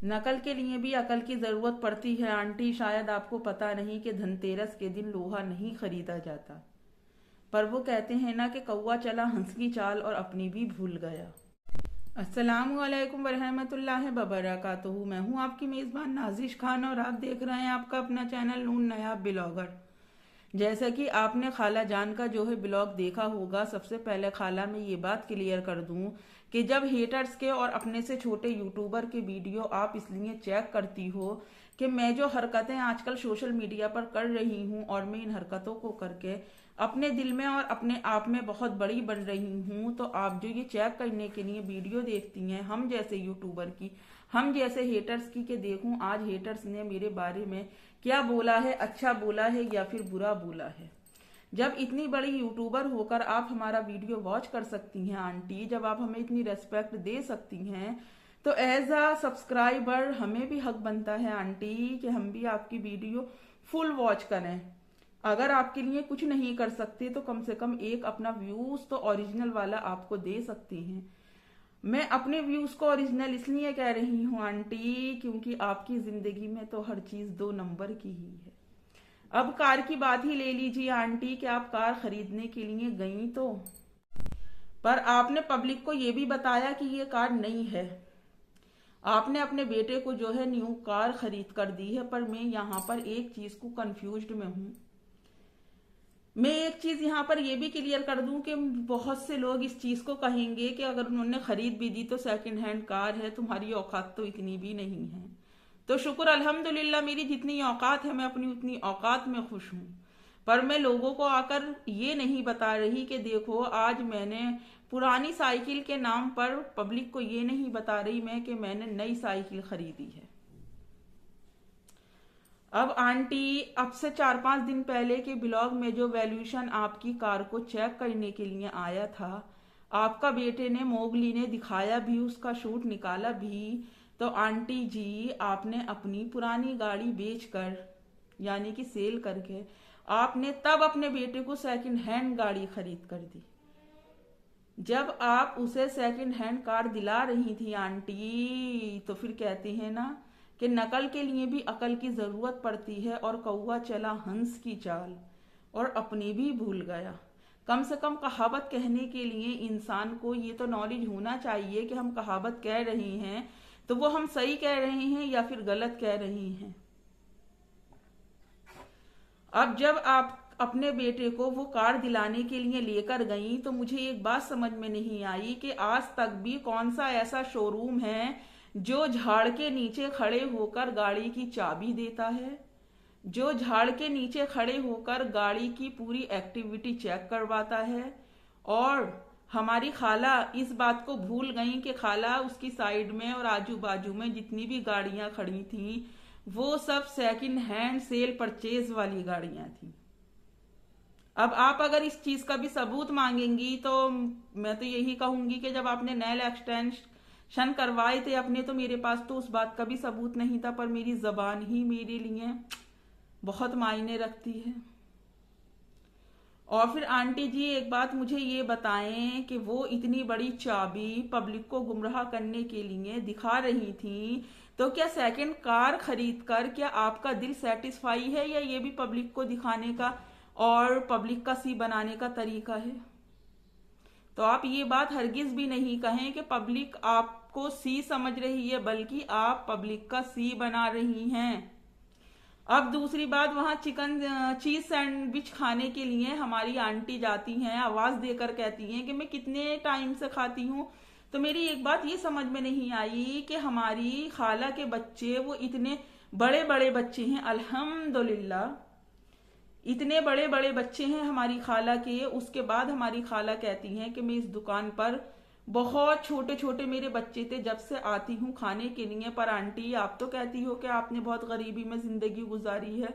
नकल के लिए भी अकल की जरूरत पड़ती है आंटी। शायद आपको पता नहीं कि धनतेरस के दिन लोहा नहीं खरीदा जाता, पर वो कहते हैं ना कि कौवा चला हंस की चाल और अपनी भी भूल गया। अस्सलाम वालेकुम वरहमतुल्लाहि वबरकातुहू। मैं हूँ आपकी मेज़बान नाजिश खान और आप देख रहे हैं आपका अपना चैनल नून नायाब ब्लॉगर। जैसा कि आपने खाला जान का जो है ब्लॉग देखा होगा, सबसे पहले खाला मैं ये बात क्लियर कर दूं कि जब हेटर्स के और अपने से छोटे यूट्यूबर के वीडियो आप इसलिए चेक करती हो कि मैं जो हरकतें आजकल सोशल मीडिया पर कर रही हूं और मैं इन हरकतों को करके अपने दिल में और अपने आप में बहुत बड़ी बन रही हूं, तो आप जो ये चेक करने के लिए वीडियो देखती हैं हम जैसे यूट्यूबर की, हम जैसे हेटर्स की, कि देखूं आज हेटर्स ने मेरे बारे में क्या बोला है, अच्छा बोला है या फिर बुरा बोला है। जब इतनी बड़ी यूट्यूबर होकर आप हमारा वीडियो वॉच कर सकती हैं आंटी, जब आप हमें इतनी रेस्पेक्ट दे सकती हैं, तो एज अ सब्सक्राइबर हमें भी हक बनता है आंटी कि हम भी आपकी वीडियो फुल वॉच करें। अगर आपके लिए कुछ नहीं कर सकते तो कम से कम एक अपना व्यूज तो ओरिजिनल वाला आपको दे सकती हैं। मैं अपने व्यूज को ओरिजिनल इसलिए कह रही हूँ आंटी क्योंकि आपकी जिंदगी में तो हर चीज 2 नंबर की ही है। अब कार की बात ही ले लीजिए आंटी कि आप कार खरीदने के लिए गई तो, पर आपने पब्लिक को ये भी बताया कि ये कार नई है। आपने अपने बेटे को जो है न्यू कार खरीद कर दी है, पर मैं यहाँ पर एक चीज को कंफ्यूज्ड में हूँ। मैं एक चीज यहाँ पर यह भी क्लियर कर दूं कि बहुत से लोग इस चीज को कहेंगे कि अगर उन्होंने खरीद भी दी तो सेकंड हैंड कार है, तुम्हारी औकात तो इतनी भी नहीं है। तो शुक्र अल्हम्दुलिल्लाह, मेरी जितनी औकात है मैं अपनी उतनी औकात में खुश हूँ। पर मैं लोगों को आकर ये नहीं बता रही कि देखो आज मैंने पुरानी साइकिल के नाम पर, पब्लिक को ये नहीं बता रही मैं कि मैंने नई साइकिल खरीदी है। अब आंटी, अब से 4-5 दिन पहले के ब्लॉग में जो वैल्यूएशन आपकी कार को चेक करने के लिए आया था, आपका बेटे ने, मोगली ने दिखाया भी, उसका शूट निकाला भी, तो आंटी जी आपने अपनी पुरानी गाड़ी बेचकर, यानी कि सेल करके, आपने तब अपने बेटे को सेकंड हैंड गाड़ी खरीद कर दी। जब आप उसे सेकंड हैंड कार दिला रही थी आंटी, तो फिर कहते हैं ना कि नकल के लिए भी अकल की जरूरत पड़ती है और कौवा चला हंस की चाल और अपनी भी भूल गया। कम से कम कहावत कहने के लिए इंसान को ये तो नॉलेज होना चाहिए कि हम कहावत कह रहे हैं तो वो हम सही कह रहे हैं या फिर गलत कह रहे हैं। अब जब आप अपने बेटे को वो कार दिलाने के लिए लेकर गई तो मुझे एक बात समझ में नहीं आई कि आज तक भी कौन सा ऐसा शोरूम है जो झाड़ के नीचे खड़े होकर गाड़ी की चाबी देता है, जो झाड़ के नीचे खड़े होकर गाड़ी की पूरी एक्टिविटी चेक करवाता है। और हमारी खाला इस बात को भूल गई कि खाला उसकी साइड में और आजू बाजू में जितनी भी गाड़ियां खड़ी थी वो सब सेकंड हैंड सेल परचेज वाली गाड़ियां थी। अब आप अगर इस चीज का भी सबूत मांगेंगी तो मैं तो यही कहूंगी कि जब आपने नेल एक्सटेंशन करवाए थे अपने, तो मेरे पास तो उस बात का भी सबूत नहीं था, पर मेरी जबान ही मेरे लिए बहुत मायने रखती है। और फिर आंटी जी एक बात मुझे ये बताएं कि वो इतनी बड़ी चाबी पब्लिक को गुमराह करने के लिए दिखा रही थी, तो क्या सेकंड कार खरीद कर क्या आपका दिल सेटिस्फाई है या ये भी पब्लिक को दिखाने का और पब्लिक का सी बनाने का तरीका है? तो आप ये बात हरगिज भी नहीं कहें कि पब्लिक आपको सी समझ रही है, बल्कि आप पब्लिक का सी बना रही हैं। अब दूसरी बात, वहां चिकन चीज सैंडविच खाने के लिए हमारी आंटी जाती हैं, आवाज देकर कहती हैं कि मैं कितने टाइम से खाती हूँ। तो मेरी एक बात ये समझ में नहीं आई कि हमारी खाला के बच्चे, वो इतने बड़े बड़े बच्चे हैं अल्हम्दुलिल्लाह, इतने बड़े बड़े बच्चे हैं हमारी खाला के, उसके बाद हमारी खाला कहती हैं कि मैं इस दुकान पर बहुत छोटे छोटे मेरे बच्चे थे जब से आती हूँ खाने के लिए। पर आंटी आप तो कहती हो कि आपने बहुत गरीबी में जिंदगी गुजारी है,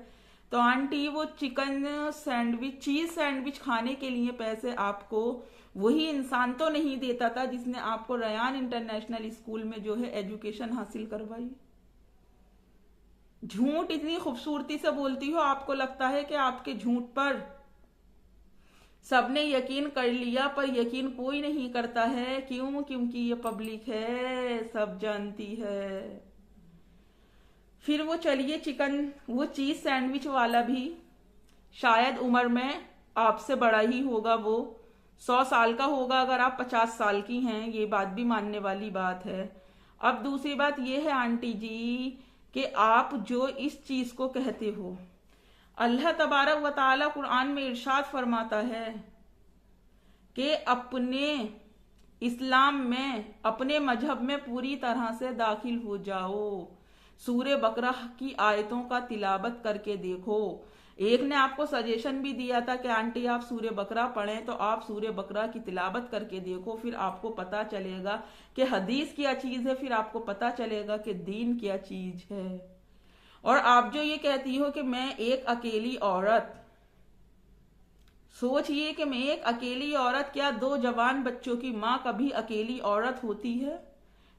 तो आंटी वो चिकन सैंडविच, चीज सैंडविच खाने के लिए पैसे आपको वही इंसान तो नहीं देता था जिसने आपको रयान इंटरनेशनल स्कूल में जो है एजुकेशन हासिल करवाई। झूठ इतनी खूबसूरती से बोलती हो, आपको लगता है कि आपके झूठ पर सबने यकीन कर लिया, पर यकीन कोई नहीं करता है। क्यों? क्योंकि ये पब्लिक है, सब जानती है। फिर वो चलिए चिकन, वो चीज सैंडविच वाला भी शायद उम्र में आपसे बड़ा ही होगा, वो 100 साल का होगा अगर आप 50 साल की हैं, ये बात भी मानने वाली बात है। अब दूसरी बात ये है आंटी जी कि आप जो इस चीज को कहते हो, अल्लाह तबारक व तआला कुरान में इरशाद फरमाता है कि अपने इस्लाम में, अपने मजहब में पूरी तरह से दाखिल हो जाओ। सूरे बकरा की आयतों का तिलावत करके देखो। एक ने आपको सजेशन भी दिया था कि आंटी आप सूरे बकरा पढ़ें, तो आप सूरे बकरा की तिलावत करके देखो, फिर आपको पता चलेगा कि हदीस क्या चीज है, फिर आपको पता चलेगा कि दीन क्या चीज है। और आप जो ये कहती हो कि मैं एक अकेली औरत, सोचिए कि मैं एक अकेली औरत, क्या 2 जवान बच्चों की माँ कभी अकेली औरत होती है?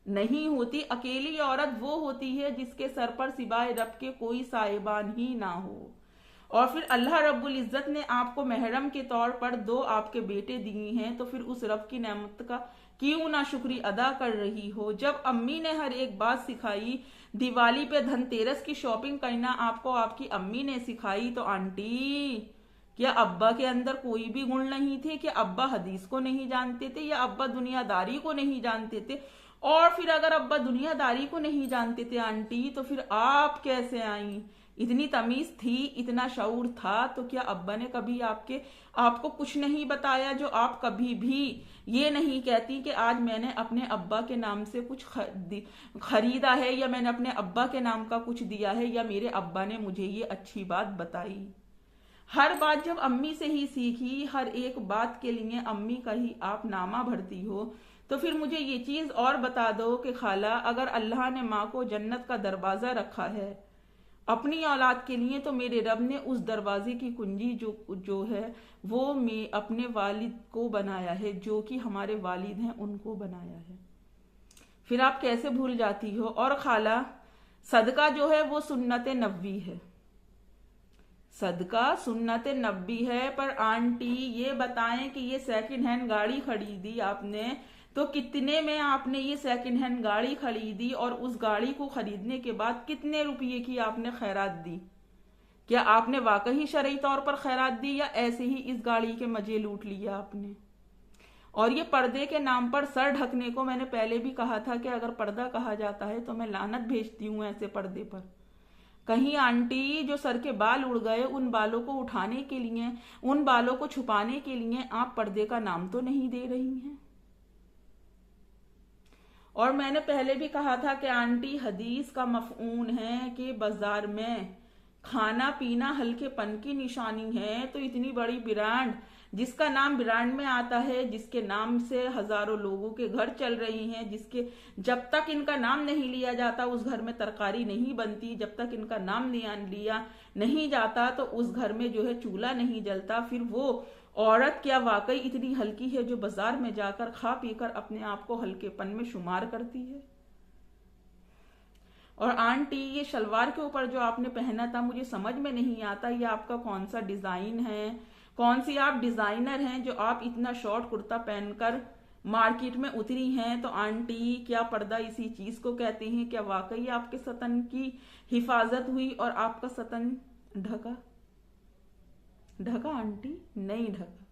नहीं होती। अकेली औरत वो होती है जिसके सर पर सिवाय रब के कोई साहिबान ही ना हो। और फिर अल्लाह रब्बुल इज्जत ने आपको महरम के तौर पर 2 आपके बेटे दिए हैं, तो फिर उस रब की नेमत का क्यों ना शुक्री अदा कर रही हो। जब अम्मी ने हर एक बात सिखाई, दिवाली पे धनतेरस की शॉपिंग करना आपको आपकी अम्मी ने सिखाई, तो आंटी क्या अब्बा के अंदर कोई भी गुण नहीं थे? क्या अब्बा हदीस को नहीं जानते थे, या अब्बा दुनियादारी को नहीं जानते थे? और फिर अगर अब्बा दुनियादारी को नहीं जानते थे आंटी, तो फिर आप कैसे आई? इतनी तमीज थी, इतना शऊर था, तो क्या अब्बा ने कभी आपको कुछ नहीं बताया? जो आप कभी भी ये नहीं कहती कि आज मैंने अपने अब्बा के नाम से कुछ खरीदा है, या मैंने अपने अब्बा के नाम का कुछ दिया है, या मेरे अब्बा ने मुझे ये अच्छी बात बताई। हर बात जब अम्मी से ही सीखी, हर एक बात के लिए अम्मी का ही आप नामा भरती हो, तो फिर मुझे ये चीज और बता दो कि खाला, अगर अल्लाह ने माँ को जन्नत का दरवाजा रखा है अपनी औलाद के लिए, तो मेरे रब ने उस दरवाजे की कुंजी जो है वो मैं अपने वालिद को बनाया है, जो कि हमारे वालिद हैं उनको बनाया है। फिर आप कैसे भूल जाती हो? और खाला, सदका जो है वो सुन्नत नबी है, सदका सुन्नत नबी है। पर आंटी ये बताएं कि ये सेकंड हैंड गाड़ी खरीदी आपने, तो कितने में आपने ये सेकंड हैंड गाड़ी खरीदी, और उस गाड़ी को खरीदने के बाद कितने रुपये की आपने खैरात दी? क्या आपने वाकई शरई तौर पर खैरात दी, या ऐसे ही इस गाड़ी के मजे लूट लिया आपने? और ये पर्दे के नाम पर सर ढकने को मैंने पहले भी कहा था कि अगर पर्दा कहा जाता है तो मैं लानत भेजती हूं ऐसे पर्दे पर। कहीं आंटी जो सर के बाल उड़ गए, उन बालों को उठाने के लिए, उन बालों को छुपाने के लिए आप पर्दे का नाम तो नहीं दे रही हैं? और मैंने पहले भी कहा था कि आंटी हदीस का मफऊन है कि बाजार में खाना पीना हल्केपन की निशानी है, तो इतनी बड़ी ब्रांड जिसका नाम ब्रांड में आता है, जिसके नाम से हजारों लोगों के घर चल रही हैं, जिसके जब तक इनका नाम नहीं लिया जाता उस घर में तरकारी नहीं बनती, जब तक इनका नाम लिया नहीं जाता तो उस घर में जो है चूल्हा नहीं जलता, फिर वो औरत क्या वाकई इतनी हल्की है जो बाजार में जाकर खा पीकर अपने आप को हल्केपन में शुमार करती है? और आंटी ये शलवार के ऊपर जो आपने पहना था, मुझे समझ में नहीं आता ये आपका कौन सा डिजाइन है, कौन सी आप डिजाइनर हैं जो आप इतना शॉर्ट कुर्ता पहनकर मार्केट में उतरी हैं? तो आंटी क्या पर्दा इसी चीज को कहते हैं? क्या वाकई आपके सतन की हिफाजत हुई और आपका सतन ढका? आंटी नहीं ढका।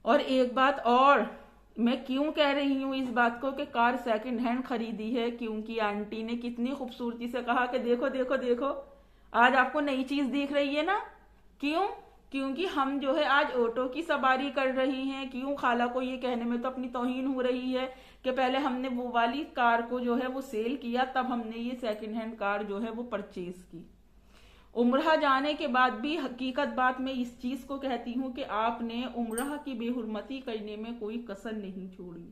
और एक बात और, मैं क्यों कह रही हूं इस बात को कि कार सेकंड हैंड खरीदी है, क्योंकि आंटी ने कितनी खूबसूरती से कहा कि देखो देखो देखो आज आपको नई चीज दिख रही है ना। क्यों? क्योंकि हम जो है आज ऑटो की सवारी कर रही हैं। क्यों? खाला को ये कहने में तो अपनी तौहीन हो रही है कि पहले हमने वो वाली कार को जो है वो सेल किया, तब हमने ये सेकंड हैंड कार जो है वो परचेज की। उम्रह जाने के बाद भी हकीकत बात मैं इस चीज को कहती हूँ कि आपने उम्रह की बेहुरमती करने में कोई कसर नहीं छोड़ी।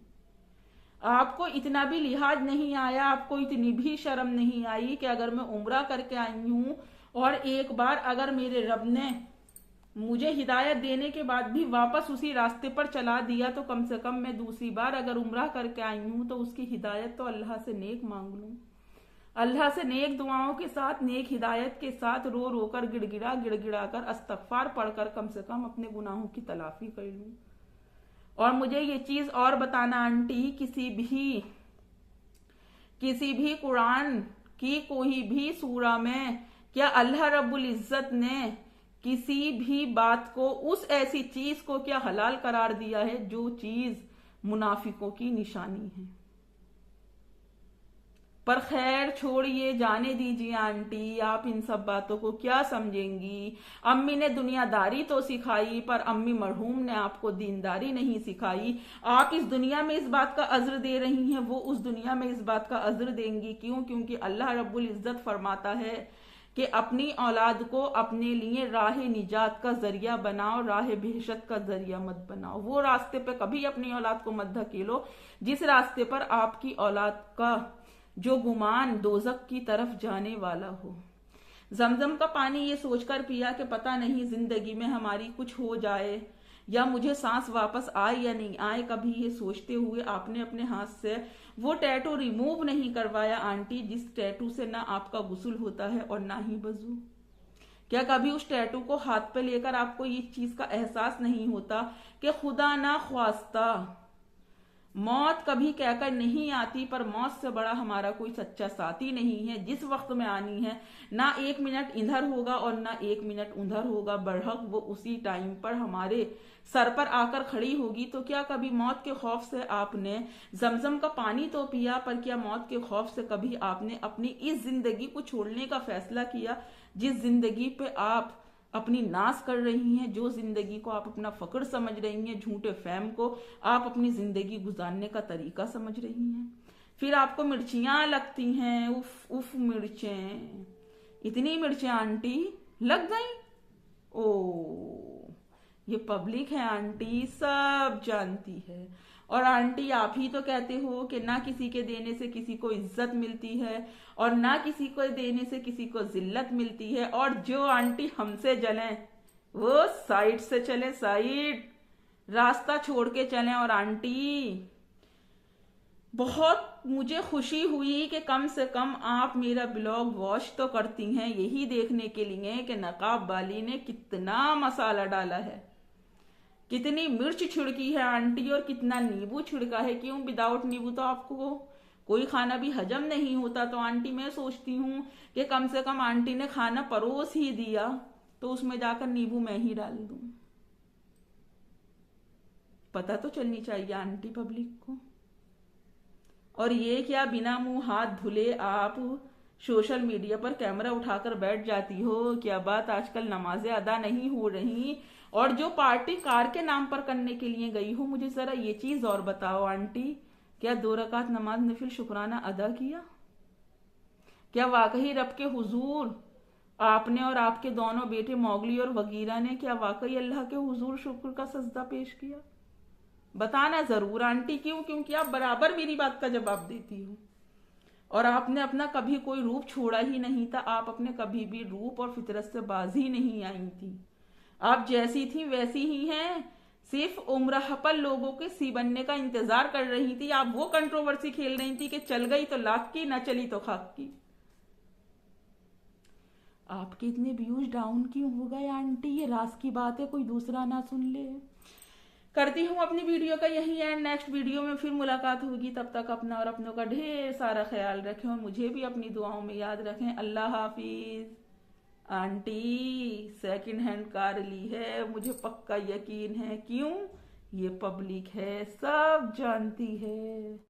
आपको इतना भी लिहाज नहीं आया, आपको इतनी भी शर्म नहीं आई कि अगर मैं उम्रह करके आई हूँ और एक बार अगर मेरे रब ने मुझे हिदायत देने के बाद भी वापस उसी रास्ते पर चला दिया, तो कम से कम मैं दूसरी बार अगर उम्रह करके आई हूं तो उसकी हिदायत तो अल्लाह से नेक मांग लूं, अल्लाह से नेक दुआओं के साथ, नेक हिदायत के साथ रो रो कर गिड़गिड़ा कर अस्तगफार पढ़कर कम से कम अपने गुनाहों की तलाफी कर लूं। और मुझे ये चीज और बताना आंटी, किसी भी कुरान कि कोई भी सूरा में क्या अल्लाह रब्बुल इज्जत ने किसी भी बात को, उस ऐसी चीज को क्या हलाल करार दिया है जो चीज मुनाफिकों की निशानी है? पर खैर छोड़िए, जाने दीजिए आंटी, आप इन सब बातों को क्या समझेंगी। अम्मी ने दुनियादारी तो सिखाई, पर अम्मी मरहूम ने आपको दीनदारी नहीं सिखाई। आप इस दुनिया में इस बात का अज्र दे रही हैं, वो उस दुनिया में इस बात का अज्र देंगी। क्यों? क्योंकि अल्लाह रब्बुल इज्जत फरमाता है कि अपनी औलाद को अपने लिए राह निजात का जरिया बनाओ, राह बेहशत का जरिया मत बनाओ। वो रास्ते पे कभी अपनी औलाद को मत धकेलो जिस रास्ते पर आपकी औलाद का जो गुमान दोजक की तरफ जाने वाला हो। जमजम का पानी ये सोचकर पिया कि पता नहीं जिंदगी में हमारी कुछ हो जाए या मुझे सांस वापस आए या नहीं आए, कभी ये सोचते हुए आपने अपने हाथ से वो टैटू रिमूव नहीं करवाया आंटी, जिस टैटू से ना आपका गुस्ल होता है और ना ही वजू। क्या कभी उस टैटू को हाथ पे लेकर आपको ये चीज का एहसास नहीं होता कि खुदा ना ख्वास्ता मौत कभी कहकर नहीं आती, पर मौत से बड़ा हमारा कोई सच्चा साथी नहीं है। जिस वक्त में आनी है ना 1 मिनट इधर होगा और ना 1 मिनट उधर होगा, बरहक वो उसी टाइम पर हमारे सर पर आकर खड़ी होगी। तो क्या कभी मौत के खौफ से आपने जमजम का पानी तो पिया, पर क्या मौत के खौफ से कभी आपने अपनी इस जिंदगी को छोड़ने का फैसला किया, जिस जिंदगी पे आप अपनी नाश कर रही हैं, जो जिंदगी को आप अपना फक्र समझ रही हैं, झूठे फैम को आप अपनी जिंदगी गुजारने का तरीका समझ रही हैं। फिर आपको मिर्चियां लगती हैं। उफ उफ, मिर्चें, इतनी मिर्चें आंटी लग गई। ओ, ये पब्लिक है आंटी, सब जानती है। और आंटी आप ही तो कहते हो कि ना किसी के देने से किसी को इज्जत मिलती है और ना किसी को देने से किसी को जिल्लत मिलती है। और जो आंटी हमसे जले वो साइड से चले, साइड रास्ता छोड़ के चलें। और आंटी बहुत मुझे खुशी हुई कि कम से कम आप मेरा ब्लॉग वॉच तो करती हैं, यही देखने के लिए कि नकाब वाली ने कितना मसाला डाला है, कितनी मिर्च छिड़की है आंटी और कितना नींबू छिड़का है। क्यों? विदाउट नींबू तो आपको कोई खाना भी हजम नहीं होता। तो आंटी मैं सोचती हूँ कि कम से कम आंटी ने खाना परोस ही दिया तो उसमें जाकर नींबू मैं ही डाल दूं। पता तो चलनी चाहिए आंटी पब्लिक को। और ये क्या बिना मुंह हाथ धुले आप सोशल मीडिया पर कैमरा उठाकर बैठ जाती हो? क्या बात, आजकल नमाजें अदा नहीं हो रही? और जो पार्टी कार के नाम पर करने के लिए गई हो, मुझे जरा ये चीज और बताओ आंटी, क्या 2 रकात नमाज नफिल शुक्राना अदा किया? क्या वाकई रब के हुजूर आपने और आपके दोनों बेटे मोगली और वगीरा ने क्या वाकई अल्लाह के हुजूर शुक्र का सजदा पेश किया? बताना जरूर आंटी। क्यों? क्योंकि आप बराबर मेरी बात का जवाब देती हो और आपने अपना कभी कोई रूप छोड़ा ही नहीं था। आप अपने कभी भी रूप और फितरत से बाज ही नहीं आई थी। आप जैसी थी वैसी ही हैं, सिर्फ उम्र हपल लोगों के सी बनने का इंतजार कर रही थी। आप वो कंट्रोवर्सी खेल रही थी कि चल गई तो लाख की, ना चली तो खाक की। आपके इतने व्यूज डाउन क्यों हो गए आंटी? ये राज की बात है, कोई दूसरा ना सुन ले। करती हूँ अपनी वीडियो का यही एंड। नेक्स्ट वीडियो में फिर मुलाकात होगी। तब तक अपना और अपनों का ढेर सारा ख्याल रखें और मुझे भी अपनी दुआओं में याद रखें। अल्लाह हाफिज। आंटी सेकंड हैंड कार ली है, मुझे पक्का यकीन है। क्यों? ये पब्लिक है, सब जानती है।